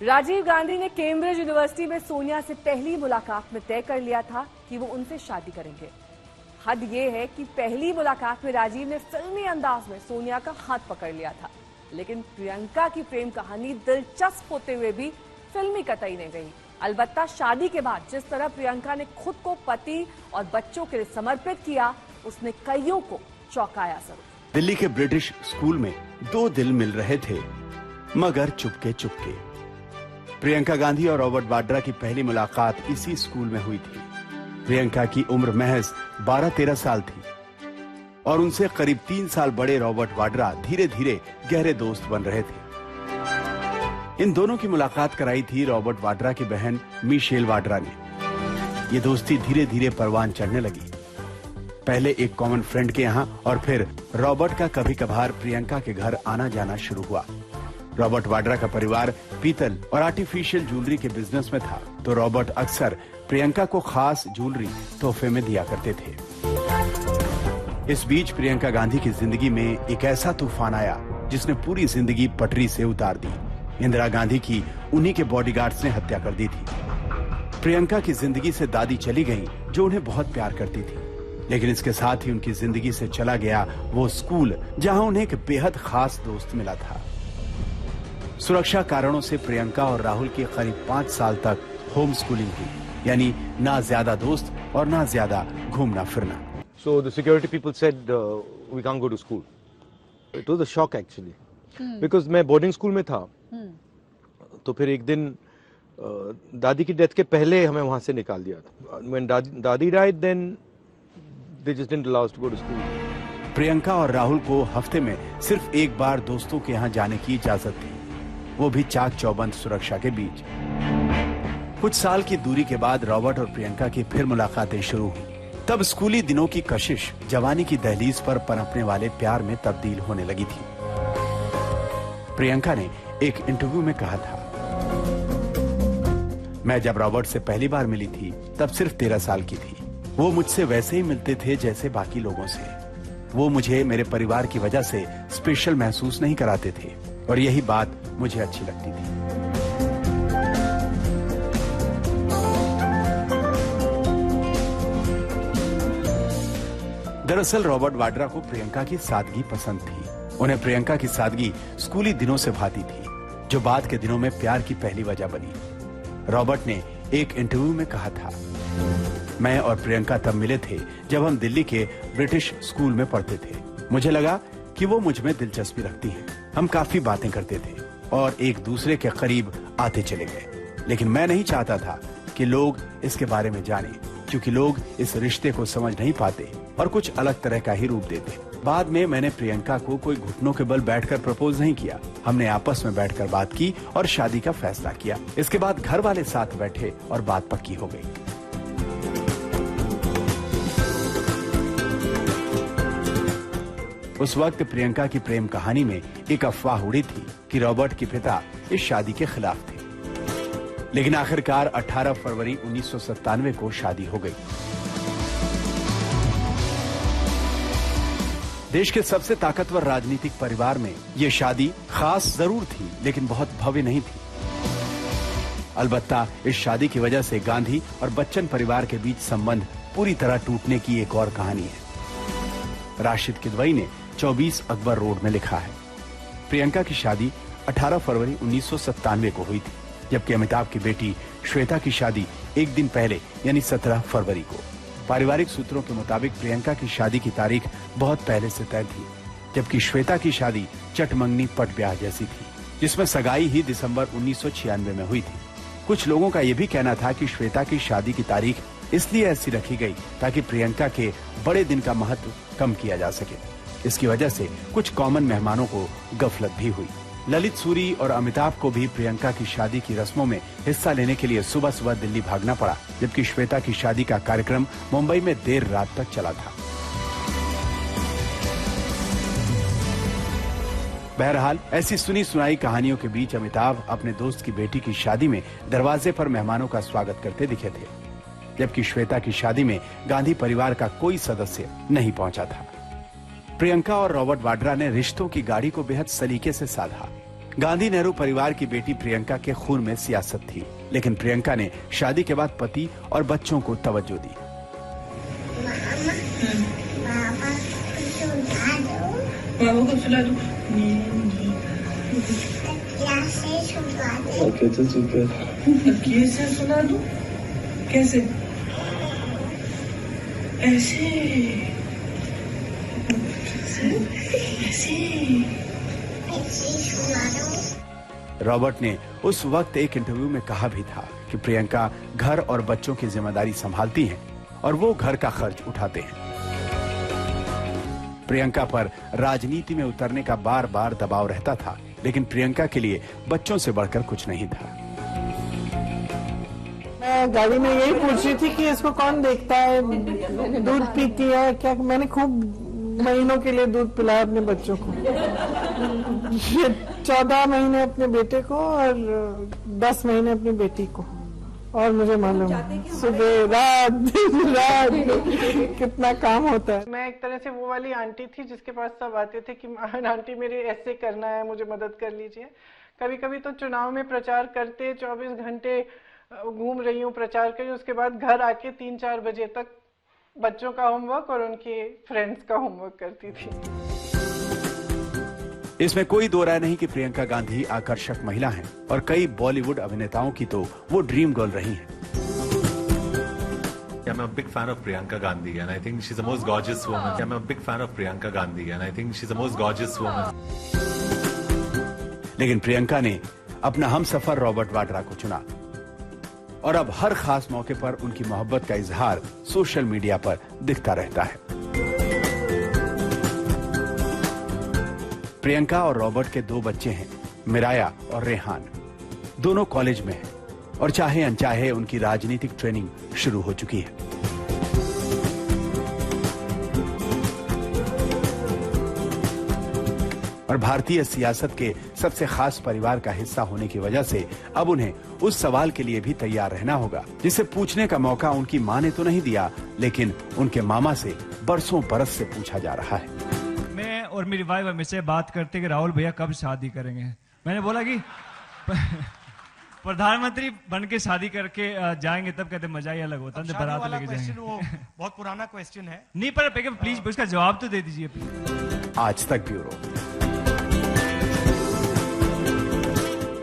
राजीव गांधी ने Cambridge university में सोनिया से पहली मुलाकात में तय कर लिया था कि वो उनसे शादी करेंगे। हद ये है कि पहली मुलाकात में राजीव ने फिल्मी अंदाज में सोनिया का हाथ पकड़ लिया था, लेकिन प्रियंका की प्रेम कहानी दिलचस्प होते हुए भी फिल्मी कतई नहीं गई। अलबत्ता शादी के बाद जिस तरह प्रियंका ने खुद को पति और बच्चों के लिए समर्पित किया, उसने कईयों को चौंकाया जरूर। दिल्ली के ब्रिटिश स्कूल में दो दिल मिल रहे थे, मगर चुपके चुपके। प्रियंका गांधी और रॉबर्ट वाड्रा की पहली मुलाकात इसी स्कूल में हुई थी। प्रियंका की उम्र महज 12-13 साल थी और उनसे करीब 3 साल बड़े रॉबर्ट वाड्रा धीरे धीरे गहरे दोस्त बन रहे थे। इन दोनों की मुलाकात कराई थी रॉबर्ट वाड्रा की बहन मिशेल वाड्रा ने। ये दोस्ती धीरे धीरे परवान चढ़ने लगी। पहले एक कॉमन फ्रेंड के यहाँ और फिर रॉबर्ट का कभी कभार प्रियंका के घर आना जाना शुरू हुआ। रॉबर्ट वाड्रा का परिवार पीतल और आर्टिफिशियल ज्वेलरी के बिजनेस में था, तो रॉबर्ट अक्सर प्रियंका को खास ज्वेलरी तोहफे में दिया करते थे। इस बीच प्रियंका गांधी की जिंदगी में एक ऐसा तूफान आया जिसने पूरी जिंदगी पटरी से उतार दी। इंदिरा गांधी की उन्हीं के बॉडीगार्ड्स ने हत्या कर दी थी। प्रियंका की जिंदगी से दादी चली गई, जो उन्हें बहुत प्यार करती थी, लेकिन इसके साथ ही उनकी जिंदगी से चला गया वो स्कूल जहां उन्हें एक बेहद खास दोस्त मिला था। सुरक्षा कारणों से प्रियंका और राहुल की करीब 5 साल तक होम स्कूलिंग हुई, यानी ना ज्यादा दोस्त और ना ज्यादा घूमना फिरना। So the security people said we can't go to school. It was a shock actually, because मैं boarding school में था। तो फिर एक दिन दादी की डेथ के पहले हमें वहां से निकाल दिया था। When दादी died, then they just didn't allow us to go to school. Priyanka और राहुल को हफ्ते में सिर्फ एक बार दोस्तों के यहाँ जाने की इजाजत थी, वो भी चाक चौबंद सुरक्षा के बीच। कुछ साल की दूरी के बाद रॉबर्ट और प्रियंका की फिर मुलाकातें शुरू हुई। तब स्कूली दिनों की कशिश जवानी की दहलीज पर पनपने वाले प्यार में तब्दील होने लगी थी। प्रियंका ने एक इंटरव्यू में कहा था, मैं जब रॉबर्ट से पहली बार मिली थी तब सिर्फ 13 साल की थी। वो मुझसे वैसे ही मिलते थे जैसे बाकी लोगों से। वो मुझे मेरे परिवार की वजह से स्पेशल महसूस नहीं कराते थे और यही बात मुझे अच्छी लगती थी। दरअसल रॉबर्ट वाड्रा को प्रियंका की सादगी पसंद थी। उन्हें प्रियंका की सादगी स्कूली दिनों से भाती थी, जो बाद के दिनों में प्यार की पहली वजह बनी। रॉबर्ट ने एक इंटरव्यू में कहा था, मैं और प्रियंका तब मिले थे जब हम दिल्ली के ब्रिटिश स्कूल में पढ़ते थे। मुझे लगा कि वो मुझ में दिलचस्पी रखती हैं। हम काफी बातें करते थे और एक दूसरे के करीब आते चले गए, लेकिन मैं नहीं चाहता था कि लोग इसके बारे में जानें, क्योंकि लोग इस रिश्ते को समझ नहीं पाते और कुछ अलग तरह का ही रूप देते। बाद में मैंने प्रियंका को कोई घुटनों के बल बैठकर प्रपोज नहीं किया। हमने आपस में बैठकर बात की और शादी का फैसला किया। इसके बाद घर वाले साथ बैठे और बात पक्की हो गई। उस वक्त प्रियंका की प्रेम कहानी में एक अफवाह उड़ी थी कि रॉबर्ट के पिता इस शादी के खिलाफ थे, लेकिन आखिरकार 18 फरवरी 1997 को शादी हो गई। देश के सबसे ताकतवर राजनीतिक परिवार में यह शादी खास जरूर थी, लेकिन बहुत भव्य नहीं थी। अलबत्ता इस शादी की वजह से गांधी और बच्चन परिवार के बीच संबंध पूरी तरह टूटने की एक और कहानी है। राशिद किदवई ने 24 अकबर रोड में लिखा है, प्रियंका की शादी 18 फरवरी 1997 को हुई थी, जबकि अमिताभ की बेटी श्वेता की शादी एक दिन पहले यानी 17 फरवरी को। पारिवारिक सूत्रों के मुताबिक प्रियंका की शादी की तारीख बहुत पहले से तय थी, जबकि श्वेता की शादी चटमंगनी पट ब्याह जैसी थी, जिसमें सगाई ही दिसंबर 1996 में हुई थी। कुछ लोगों का यह भी कहना था कि श्वेता की शादी की तारीख इसलिए ऐसी रखी गई ताकि प्रियंका के बड़े दिन का महत्व कम किया जा सके। इसकी वजह से कुछ कॉमन मेहमानों को गफलत भी हुई। ललित सूरी और अमिताभ को भी प्रियंका की शादी की रस्मों में हिस्सा लेने के लिए सुबह सुबह दिल्ली भागना पड़ा, जबकि श्वेता की शादी का कार्यक्रम मुंबई में देर रात तक चला था। बहरहाल ऐसी सुनी सुनाई कहानियों के बीच अमिताभ अपने दोस्त की बेटी की शादी में दरवाजे पर मेहमानों का स्वागत करते दिखे थे, जबकि श्वेता की शादी में गांधी परिवार का कोई सदस्य नहीं पहुंचा था। प्रियंका और रॉबर्ट वाड्रा ने रिश्तों की गाड़ी को बेहद सलीके से साधा। गांधी नेहरू परिवार की बेटी प्रियंका के खून में सियासत थी, लेकिन प्रियंका ने शादी के बाद पति और बच्चों को तवज्जो दी। बाबा को सुला दो। कैसे सुला दो? कैसे? ऐसे रॉबर्ट ने उस वक्त एक इंटरव्यू में कहा भी था कि प्रियंका घर और बच्चों की जिम्मेदारी संभालती हैं और वो घर का खर्च उठाते हैं। प्रियंका पर राजनीति में उतरने का बार बार दबाव रहता था, लेकिन प्रियंका के लिए बच्चों से बढ़कर कुछ नहीं था। मैं गाड़ी में यही पूछ रही थी कि इसको कौन देखता है, दूध पीती है क्या? मैंने खूब महीनों के लिए दूध पिलाया अपने बच्चों को। 14 महीने अपने बेटे को और 10 महीने अपनी बेटी को। और मुझे मालूम सुबह रात दिन रात कितना काम होता है। मैं एक तरह से वो वाली आंटी थी जिसके पास सब आते थे कि आंटी मेरे ऐसे करना है, मुझे मदद कर लीजिए। कभी कभी तो चुनाव में प्रचार करते 24 घंटे घूम रही हूँ, प्रचार करी, उसके बाद घर आके 3-4 बजे तक बच्चों का होमवर्क और उनके फ्रेंड्स का होमवर्क करती थी। इसमें कोई दो राय नहीं कि प्रियंका गांधी आकर्षक महिला हैं और कई बॉलीवुड अभिनेताओं की तो वो ड्रीम गर्ल रही हैं। I'm a big fan of Priyanka Gandhi and I think she's the most gorgeous woman. I'm a big fan of Priyanka Gandhi and I think she's the most gorgeous woman. लेकिन प्रियंका ने अपना Humsafar Robert Vadra को चुना और अब हर खास मौके पर उनकी मोहब्बत का इजहार सोशल मीडिया पर दिखता रहता है। प्रियंका और रॉबर्ट के 2 बच्चे हैं, मिराया और रेहान। दोनों कॉलेज में हैं और चाहे अनचाहे उनकी राजनीतिक ट्रेनिंग शुरू हो चुकी है। और भारतीय सियासत के सबसे खास परिवार का हिस्सा होने की वजह से अब उन्हें उस सवाल के लिए भी तैयार रहना होगा जिसे पूछने का मौका उनकी मां ने तो नहीं दिया, लेकिन उनके मामा से बरसों बरस से पूछा जा रहा है। मैं और मेरी वाइफ हमेशा बात करते कि राहुल भैया कब शादी करेंगे। मैंने बोला कि प्रधानमंत्री बन के शादी करके जाएंगे तब कहते मजा ही अलग होता है, बारात लेके जाएंगे। वो बहुत पुराना क्वेश्चन है। नहीं पर प्लीज उसका जवाब तो दे दीजिए। आज तक ब्यूरो।